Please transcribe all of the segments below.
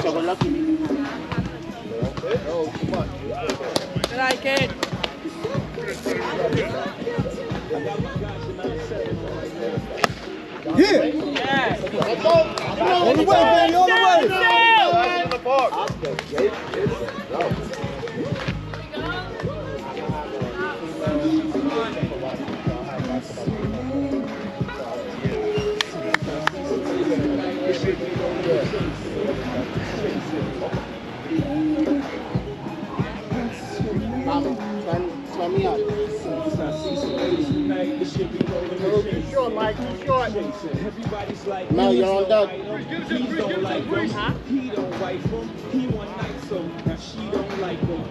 So we're lucky. I like it. Yeah. On the way, baby, on the way. Mama, turn me up. Short, Mike, too short. Mel, you're on Doug. Huh? He don't like them. He one night so she don't like them.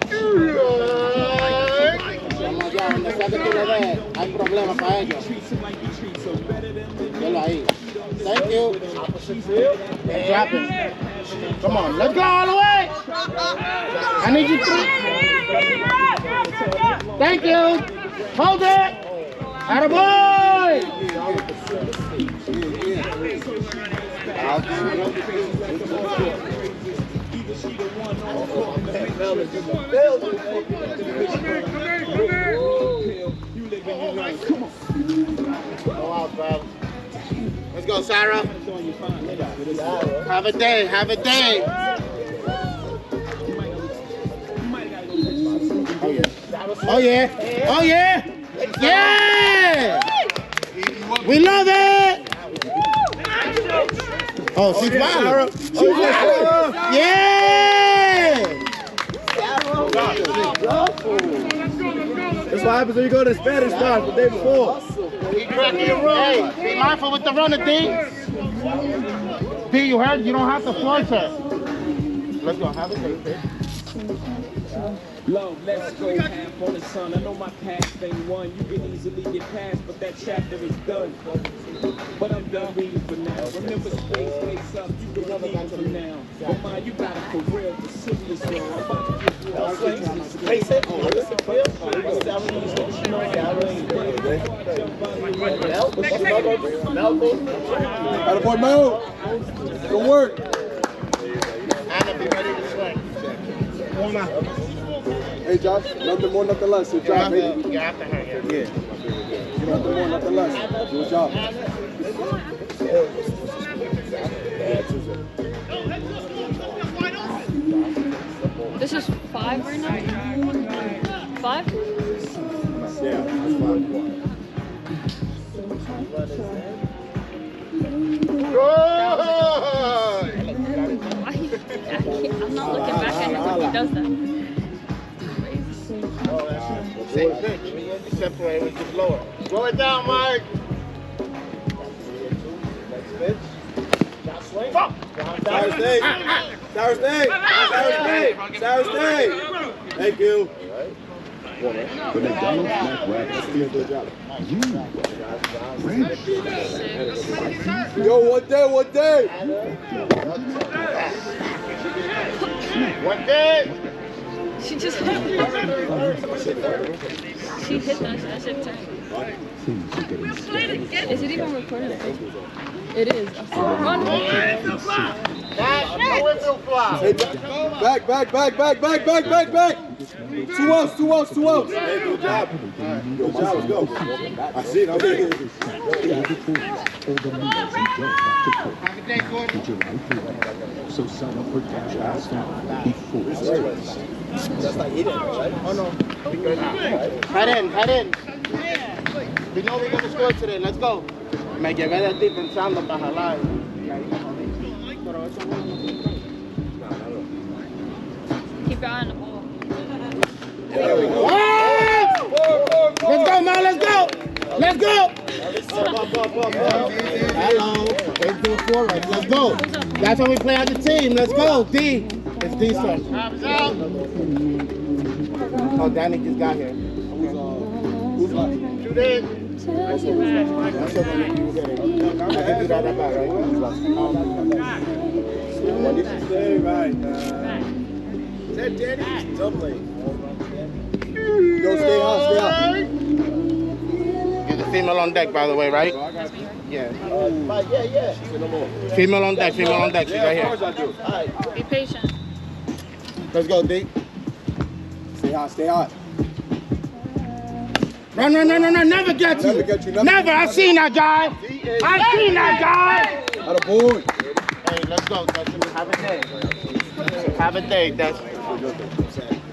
Vamos allá, donde sea que tú le des, hay problemas para ellos. Velo ahí. Thank you. They're dropping. Come on, let's go all the way. I need you three. Thank you. Hold it. Attaboy. Go out, bro. Let's go, Sarah. Have a day, have a day. Oh yeah. Oh yeah. Yeah. We love it. Oh, she's smiling. She's smiling. Yeah. That's what happens when you go to the Spanish class the day before. Hey, be mindful with the runner, D. D, you heard? You don't have to force her. Let's go. Have a day, bitch. Love, let's go half on the sun. I know my past ain't one. You can easily get past, but that chapter is done. But I'm done reading for now. Remember, space wakes up. You can never leave from now. But man, you got it for real, for serious, bro. I'm about to give you all things. Face it. Oh, listen, Phil. Attaboy, Mel. Good work. Anna, be ready to swing. Hey, Josh, nothing more, nothing less. Good job, baby. You're after her here. Yeah. Nothing more, nothing less. Good job. This is 5 right now? 5? Yeah, that's fine. I'm not looking back at him when he does that. Same pitch, except for it was just lower. Slow it down, Mike. Next pitch. Thursday. Thursday. Thursday. Thursday. Thank you. The McDonald's Black Rabbit feels good job. Yo, what day? What day? What day? She just hit She hit that shit turned. Is it even recorded? It is. Run! Hey, back, back, back, back, back, back, back, back. 2 outs, 2 outs, 2 outs. Hey, good job. Good job, let's go. I see it, I see it. So sign up for cash ask now before it's That's like eating, right? Oh no. Head in. We know we're gonna score today. Let's go. Me quedé de ti pensando para jalar. Keep your eye on the ball. Let's go, man. Let's go. Let's go. Hello. 8-4 right. Let's go. That's when we play as a team. Let's go. D. It's D, son. Oh, Danny just got here. Who's left? You did. That's what I'm going to do. I can do that back, right? What did you say? Right. Is that Danny? Doubling. Yo, stay out, stay out. Get the Female on deck, by the way, right? Yeah. Female on deck, female on deck. She's right here. Be patient. Let's go, D. Stay hot, stay hot. Run, never get you. Never, I've seen that guy. I've seen that guy. Atta boy. Hey, let's go, Dustin. Have a day. Have a day, Dustin.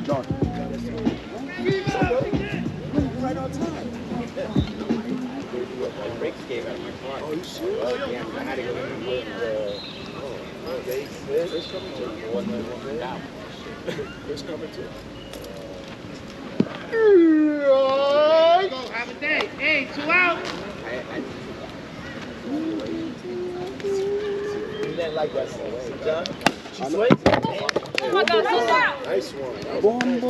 John. Right on time. Brakes gave out of my car. Oh, you serious? Yeah, I had to go in and look It's coming too. It's coming too. Go, have a day. Hey, 2 out. You didn't like that song, John? She sways. Oh my God, so loud. Nice one. Bombo.